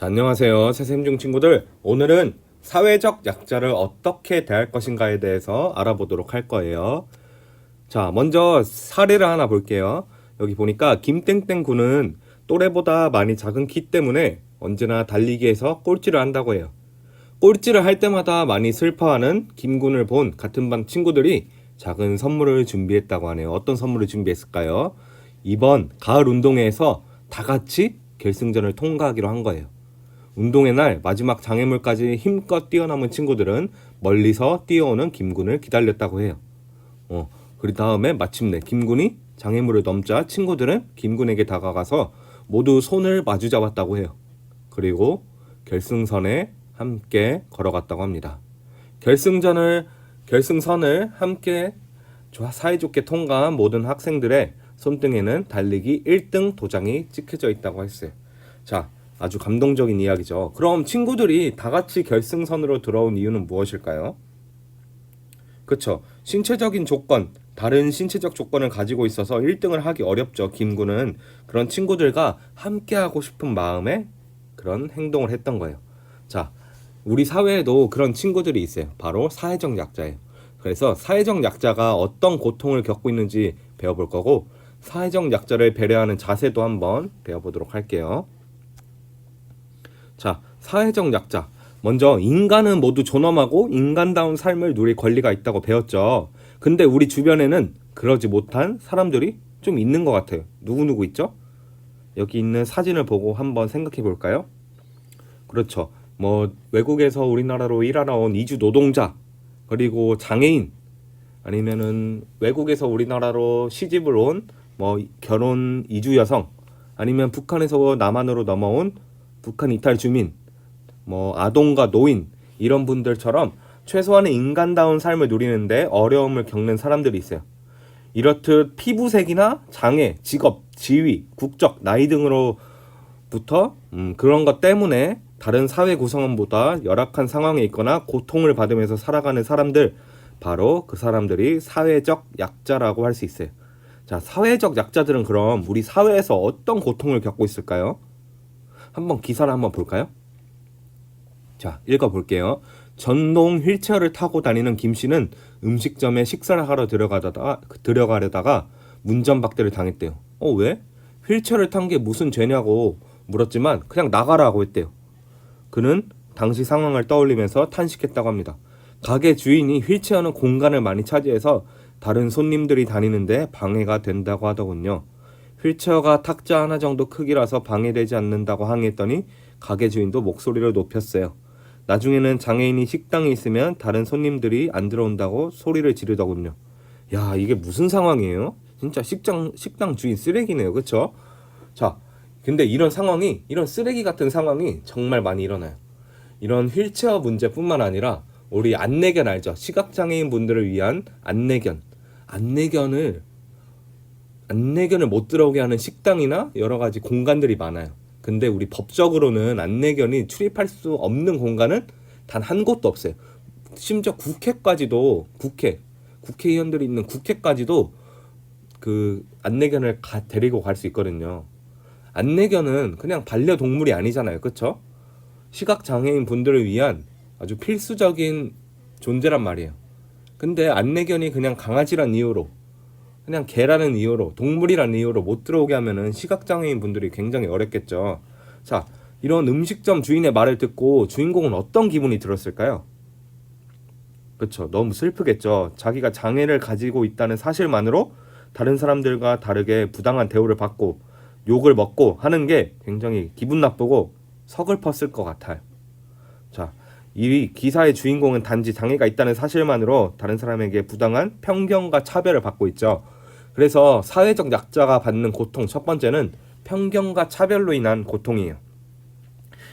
자, 안녕하세요. 새샘중 친구들. 오늘은 사회적 약자를 어떻게 대할 것인가에 대해서 알아보도록 할 거예요. 자, 먼저 사례를 하나 볼게요. 여기 보니까 김땡땡 군은 또래보다 많이 작은 키 때문에 언제나 달리기에서 꼴찌를 한다고 해요. 꼴찌를 할 때마다 많이 슬퍼하는 김군을 본 같은 반 친구들이 작은 선물을 준비했다고 하네요. 어떤 선물을 준비했을까요? 이번 가을 운동회에서 다 같이 결승전을 통과하기로 한 거예요. 운동의 날 마지막 장애물까지 힘껏 뛰어넘은 친구들은 멀리서 뛰어오는 김군을 기다렸다고 해요. 그 다음에 마침내 김군이 장애물을 넘자 친구들은 김군에게 다가가서 모두 손을 마주 잡았다고 해요. 그리고 결승선에 함께 걸어갔다고 합니다. 결승선을 함께 사이좋게 통과한 모든 학생들의 손등에는 달리기 1등 도장이 찍혀져 있다고 했어요. 자, 아주 감동적인 이야기죠. 그럼 친구들이 다 같이 결승선으로 들어온 이유는 무엇일까요? 그쵸. 신체적인 조건, 다른 신체적 조건을 가지고 있어서 1등을 하기 어렵죠. 김군은 그런 친구들과 함께하고 싶은 마음에 그런 행동을 했던 거예요. 자, 우리 사회에도 그런 친구들이 있어요. 바로 사회적 약자예요. 그래서 사회적 약자가 어떤 고통을 겪고 있는지 배워볼 거고, 사회적 약자를 배려하는 자세도 한번 배워보도록 할게요. 자, 사회적 약자. 먼저 인간은 모두 존엄하고 인간다운 삶을 누릴 권리가 있다고 배웠죠. 근데 우리 주변에는 그러지 못한 사람들이 좀 있는 것 같아요. 누구누구 있죠? 여기 있는 사진을 보고 한번 생각해 볼까요? 그렇죠. 뭐 외국에서 우리나라로 일하러 온 이주 노동자, 그리고 장애인, 아니면은 외국에서 우리나라로 시집을 온 뭐 결혼 이주 여성, 아니면 북한에서 남한으로 넘어온 북한 이탈 주민, 뭐 아동과 노인, 이런 분들처럼 최소한의 인간다운 삶을 누리는데 어려움을 겪는 사람들이 있어요. 이렇듯 피부색이나 장애, 직업, 지위, 국적, 나이 등으로부터 그런 것 때문에 다른 사회 구성원보다 열악한 상황에 있거나 고통을 받으면서 살아가는 사람들, 바로 그 사람들이 사회적 약자라고 할 수 있어요. 자, 사회적 약자들은 그럼 우리 사회에서 어떤 고통을 겪고 있을까요? 한번 기사를 한번 볼까요? 자, 읽어볼게요. 전동 휠체어를 타고 다니는 김 씨는 음식점에 식사를 하러 들어가려다가 문전박대를 당했대요. 왜? 휠체어를 탄 게 무슨 죄냐고 물었지만 그냥 나가라고 했대요. 그는 당시 상황을 떠올리면서 탄식했다고 합니다. 가게 주인이 휠체어는 공간을 많이 차지해서 다른 손님들이 다니는데 방해가 된다고 하더군요. 휠체어가 탁자 하나 정도 크기라서 방해되지 않는다고 항의했더니 가게 주인도 목소리를 높였어요. 나중에는 장애인이 식당에 있으면 다른 손님들이 안 들어온다고 소리를 지르더군요. 야, 이게 무슨 상황이에요? 진짜 식당 주인 쓰레기네요. 그쵸? 자, 근데 이런 쓰레기 같은 상황이 정말 많이 일어나요. 이런 휠체어 문제뿐만 아니라 우리 안내견 알죠? 시각장애인 분들을 위한 안내견을 못 들어오게 하는 식당이나 여러 가지 공간들이 많아요. 근데 우리 법적으로는 안내견이 출입할 수 없는 공간은 단 한 곳도 없어요. 심지어 국회의원들이 있는 국회까지도 그 안내견을 데리고 갈 수 있거든요. 안내견은 그냥 반려동물이 아니잖아요. 그쵸? 시각장애인 분들을 위한 아주 필수적인 존재란 말이에요. 근데 안내견이 그냥 강아지란 이유로, 그냥 개라는 이유로, 동물이란 이유로 못 들어오게 하면은 시각장애인 분들이 굉장히 어렵겠죠. 자, 이런 음식점 주인의 말을 듣고 주인공은 어떤 기분이 들었을까요? 그렇죠. 너무 슬프겠죠. 자기가 장애를 가지고 있다는 사실만으로 다른 사람들과 다르게 부당한 대우를 받고 욕을 먹고 하는 게 굉장히 기분 나쁘고 서글펐을 것 같아요. 자, 이 기사의 주인공은 단지 장애가 있다는 사실만으로 다른 사람에게 부당한 편견과 차별을 받고 있죠. 그래서 사회적 약자가 받는 고통 첫 번째는 편견과 차별로 인한 고통이에요.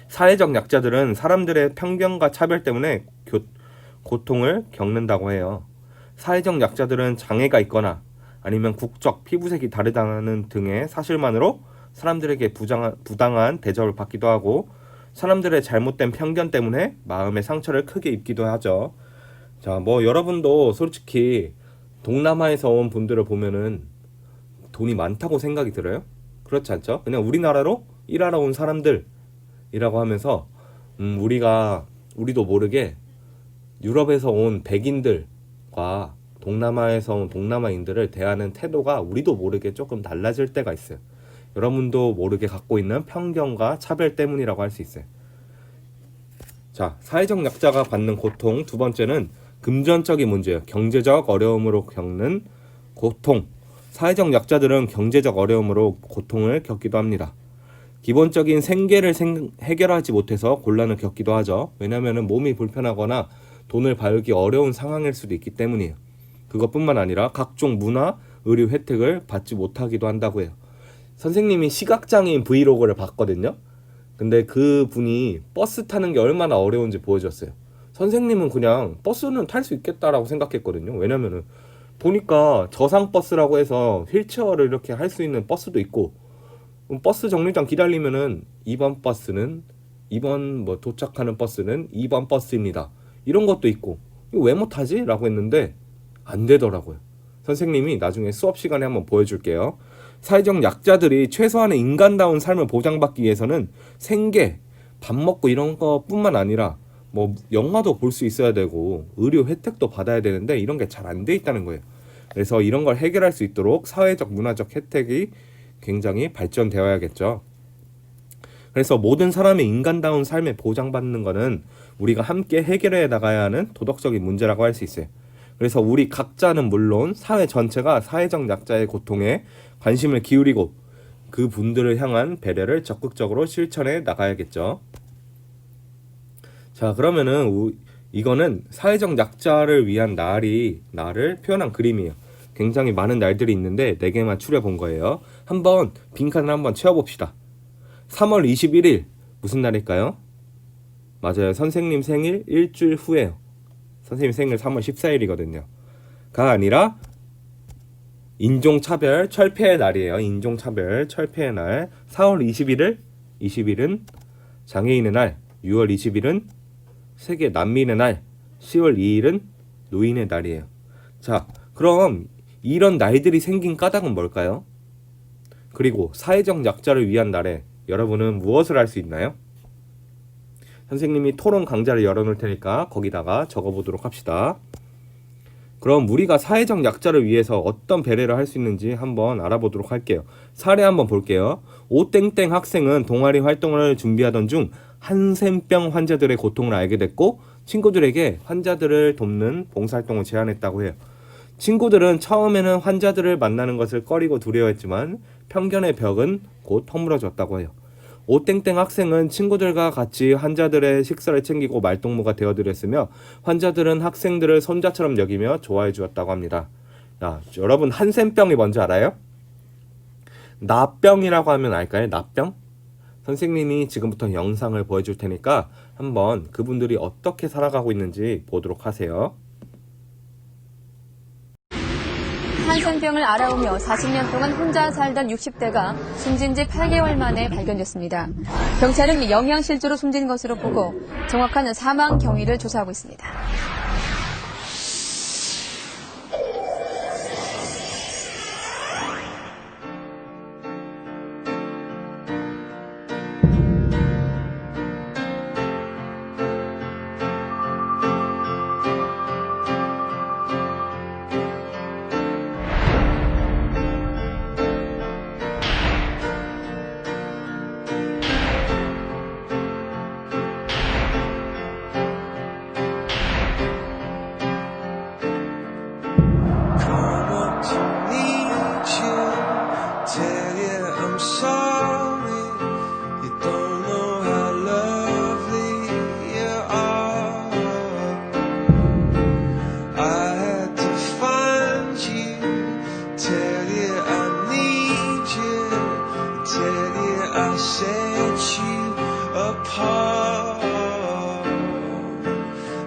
사회적 약자들은 사람들의 편견과 차별 때문에 고통을 겪는다고 해요. 사회적 약자들은 장애가 있거나 아니면 국적, 피부색이 다르다는 등의 사실만으로 사람들에게 부당한 대접을 받기도 하고 사람들의 잘못된 편견 때문에 마음의 상처를 크게 입기도 하죠. 자, 뭐 여러분도 솔직히 동남아에서 온 분들을 보면은 돈이 많다고 생각이 들어요? 그렇지 않죠? 그냥 우리나라로 일하러 온 사람들, 이라고 하면서 우리도 모르게 유럽에서 온 백인들과 동남아에서 온 동남아인들을 대하는 태도가 우리도 모르게 조금 달라질 때가 있어요. 여러분도 모르게 갖고 있는 편견과 차별 때문이라고 할 수 있어요. 자, 사회적 약자가 받는 고통 두 번째는 금전적인 문제예요. 경제적 어려움으로 겪는 고통. 사회적 약자들은 경제적 어려움으로 고통을 겪기도 합니다. 기본적인 생계를 해결하지 못해서 곤란을 겪기도 하죠. 왜냐하면 몸이 불편하거나 돈을 벌기 어려운 상황일 수도 있기 때문이에요. 그것뿐만 아니라 각종 문화, 의료 혜택을 받지 못하기도 한다고 해요. 선생님이 시각장애인 브이로그를 봤거든요. 근데 그 분이 버스 타는 게 얼마나 어려운지 보여줬어요. 선생님은 그냥 버스는 탈 수 있겠다라고 생각했거든요. 왜냐면은 보니까 저상버스라고 해서 휠체어를 이렇게 할 수 있는 버스도 있고, 버스 정류장 기다리면은 2번 버스는 2번 도착하는 버스는 2번 버스입니다. 이런 것도 있고, 이거 왜 못하지? 라고 했는데 안 되더라고요. 선생님이 나중에 수업 시간에 한번 보여줄게요. 사회적 약자들이 최소한의 인간다운 삶을 보장받기 위해서는 생계, 밥 먹고 이런 것뿐만 아니라 영화도 볼 수 있어야 되고 의료 혜택도 받아야 되는데 이런 게 잘 안 돼 있다는 거예요. 그래서 이런 걸 해결할 수 있도록 사회적 문화적 혜택이 굉장히 발전되어야겠죠. 그래서 모든 사람의 인간다운 삶에 보장받는 것은 우리가 함께 해결해 나가야 하는 도덕적인 문제라고 할 수 있어요. 그래서 우리 각자는 물론 사회 전체가 사회적 약자의 고통에 관심을 기울이고 그 분들을 향한 배려를 적극적으로 실천해 나가야겠죠. 자, 그러면은 이거는 사회적 약자를 위한 날을 표현한 그림이에요. 굉장히 많은 날들이 있는데 4개만 추려본 거예요. 한번 빈칸을 한번 채워봅시다. 3월 21일 무슨 날일까요? 맞아요. 선생님 생일 일주일 후에요. 선생님 생일 3월 14일이거든요. 가 아니라 인종차별 철폐의 날이에요. 인종차별 철폐의 날. 4월 20일은 장애인의 날. 6월 20일은 세계 난민의 날. 10월 2일은 노인의 날이에요. 자, 그럼 이런 날들이 생긴 까닭은 뭘까요? 그리고 사회적 약자를 위한 날에 여러분은 무엇을 할 수 있나요? 선생님이 토론 강좌를 열어놓을 테니까 거기다가 적어보도록 합시다. 그럼 우리가 사회적 약자를 위해서 어떤 배려를 할 수 있는지 한번 알아보도록 할게요. 사례 한번 볼게요. 오땡땡 학생은 동아리 활동을 준비하던 중 한센병 환자들의 고통을 알게 됐고 친구들에게 환자들을 돕는 봉사활동을 제안했다고 해요. 친구들은 처음에는 환자들을 만나는 것을 꺼리고 두려워했지만 편견의 벽은 곧 허물어졌다고 해요. 오땡땡 학생은 친구들과 같이 환자들의 식사를 챙기고 말동무가 되어드렸으며 환자들은 학생들을 손자처럼 여기며 좋아해 주었다고 합니다. 야, 여러분 한센병이 뭔지 알아요? 나병이라고 하면 알까요? 나병? 선생님이 지금부터 영상을 보여줄 테니까 한번 그분들이 어떻게 살아가고 있는지 보도록 하세요. 한센병을 알아오며 40년 동안 혼자 살던 60대가 숨진 지 8개월 만에 발견됐습니다. 경찰은 영양실조로 숨진 것으로 보고 정확한 사망 경위를 조사하고 있습니다.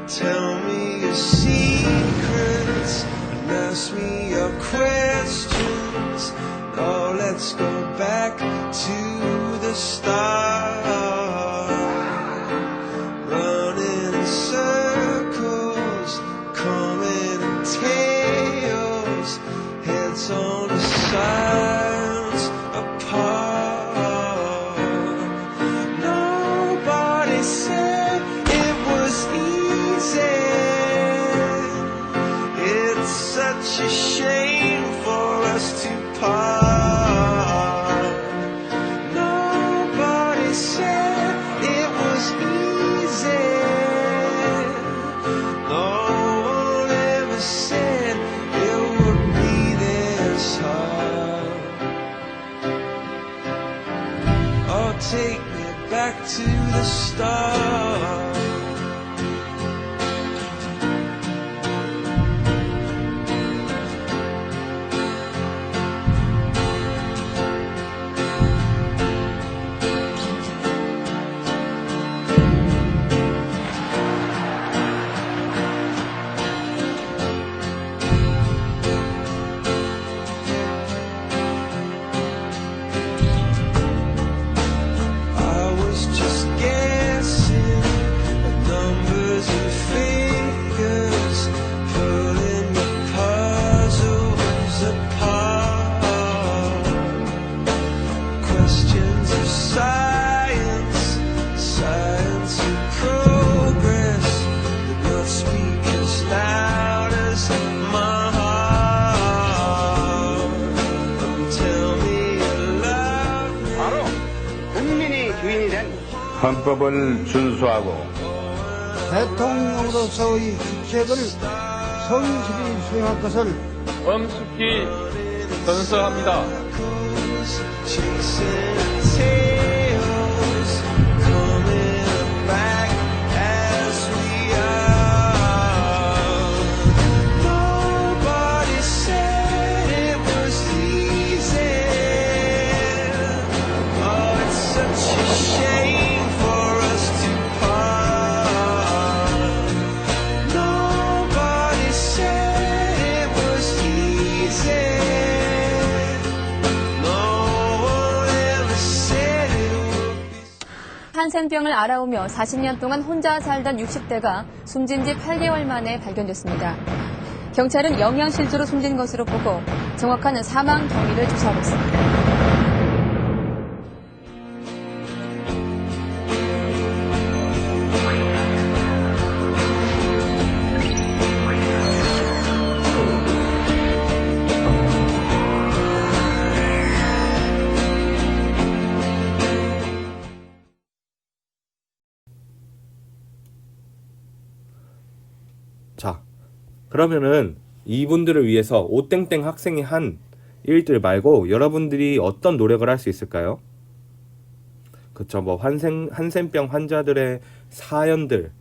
Tell me your secrets and ask me your questions. Oh, let's go back to the start. Running in circles, coming in tails, heads on the sides apart. No such a shame for us to part. Nobody said it was easy. No one ever said it would be this hard. Oh, take me back to the start. I was just guessing at numbers and figures, pulling the puzzles apart. Questions of science, science and progress, did not speak as loud as my heart. Tell me you love me. 바로 국민이 주인이 된 헌법을 준수하고 대통령으로서의 직책을 성실히 수행할 것을 엄숙히 선서합니다. Chasing tails, coming back as we are. Nobody said it was easy. Oh, it's such a shame for us to part. Nobody said it was easy. No one ever said it would be. 한센병을 앓아오며 40년 동안 혼자 살던 60대가 숨진 지 8개월 만에 발견됐습니다. 경찰은 영양실조로 숨진 것으로 보고 정확한 사망 경위를 조사하고 있습니다. 자, 그러면은 이분들을 위해서 오땡땡 학생이 한 일들 말고 여러분들이 어떤 노력을 할 수 있을까요? 그쵸, 뭐 한센병 환자들의 사연들,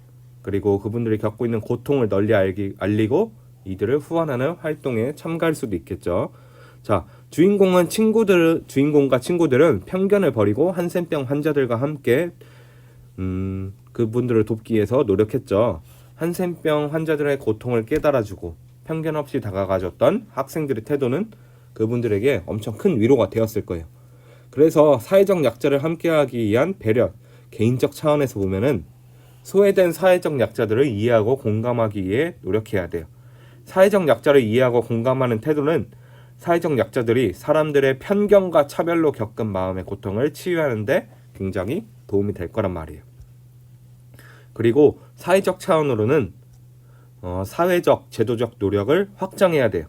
그리고 그분들이 겪고 있는 고통을 널리 알리고 이들을 후원하는 활동에 참가할 수도 있겠죠. 자, 주인공과 친구들은 편견을 버리고 한센병 환자들과 함께 그분들을 돕기 위해서 노력했죠. 한센병 환자들의 고통을 깨달아주고 편견 없이 다가가줬던 학생들의 태도는 그분들에게 엄청 큰 위로가 되었을 거예요. 그래서 사회적 약자를 함께하기 위한 배려, 개인적 차원에서 보면은 소외된 사회적 약자들을 이해하고 공감하기 위해 노력해야 돼요. 사회적 약자를 이해하고 공감하는 태도는 사회적 약자들이 사람들의 편견과 차별로 겪은 마음의 고통을 치유하는데 굉장히 도움이 될 거란 말이에요. 그리고 사회적 차원으로는 사회적, 제도적 노력을 확장해야 돼요.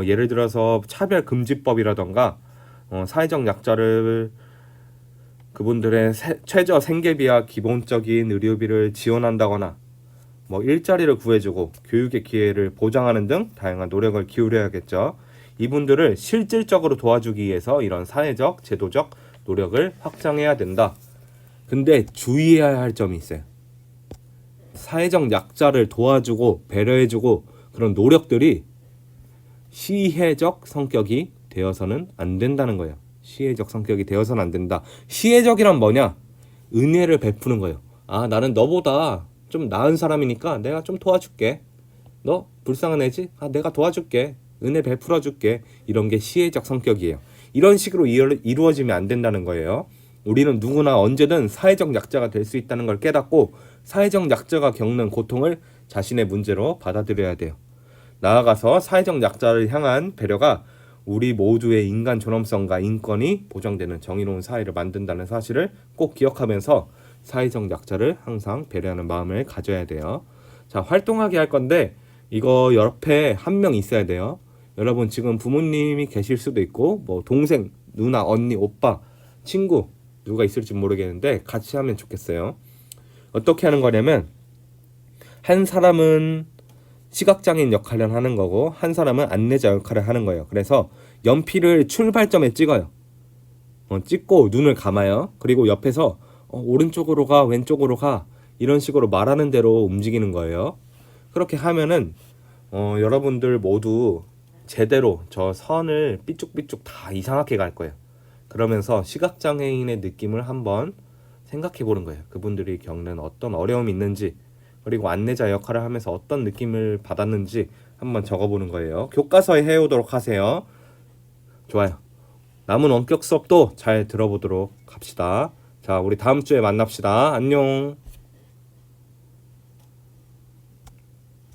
예를 들어서 차별금지법이라던가 사회적 약자를 그분들의 최저 생계비와 기본적인 의료비를 지원한다거나 뭐 일자리를 구해주고 교육의 기회를 보장하는 등 다양한 노력을 기울여야겠죠. 이분들을 실질적으로 도와주기 위해서 이런 사회적, 제도적 노력을 확장해야 된다. 근데 주의해야 할 점이 있어요. 사회적 약자를 도와주고 배려해주고 그런 노력들이 시혜적 성격이 되어서는 안 된다는 거예요. 시혜적 성격이 되어서는 안 된다. 시혜적이란 뭐냐? 은혜를 베푸는 거예요. 아, 나는 너보다 좀 나은 사람이니까 내가 좀 도와줄게. 너 불쌍한 애지? 아, 내가 도와줄게. 은혜 베풀어줄게. 이런 게 시혜적 성격이에요. 이런 식으로 이루어지면 안 된다는 거예요. 우리는 누구나 언제든 사회적 약자가 될 수 있다는 걸 깨닫고 사회적 약자가 겪는 고통을 자신의 문제로 받아들여야 돼요. 나아가서 사회적 약자를 향한 배려가 우리 모두의 인간 존엄성과 인권이 보장되는 정의로운 사회를 만든다는 사실을 꼭 기억하면서 사회적 약자를 항상 배려하는 마음을 가져야 돼요. 자, 활동하게 할 건데 이거 옆에 한 명 있어야 돼요. 여러분 지금 부모님이 계실 수도 있고 뭐 동생, 누나, 언니, 오빠, 친구 누가 있을지 모르겠는데 같이 하면 좋겠어요. 어떻게 하는 거냐면 한 사람은 시각장애인 역할을 하는 거고 한 사람은 안내자 역할을 하는 거예요. 그래서 연필을 출발점에 찍어요. 찍고 눈을 감아요. 그리고 옆에서 오른쪽으로 가, 왼쪽으로 가 이런 식으로 말하는 대로 움직이는 거예요. 그렇게 하면은 여러분들 모두 제대로 저 선을 삐쭉삐쭉 다 이상하게 갈 거예요. 그러면서 시각장애인의 느낌을 한번 생각해 보는 거예요. 그분들이 겪는 어떤 어려움이 있는지 그리고 안내자 역할을 하면서 어떤 느낌을 받았는지 한번 적어보는 거예요. 교과서에 해오도록 하세요. 좋아요. 남은 원격 수업도 잘 들어보도록 합시다. 자, 우리 다음 주에 만납시다. 안녕.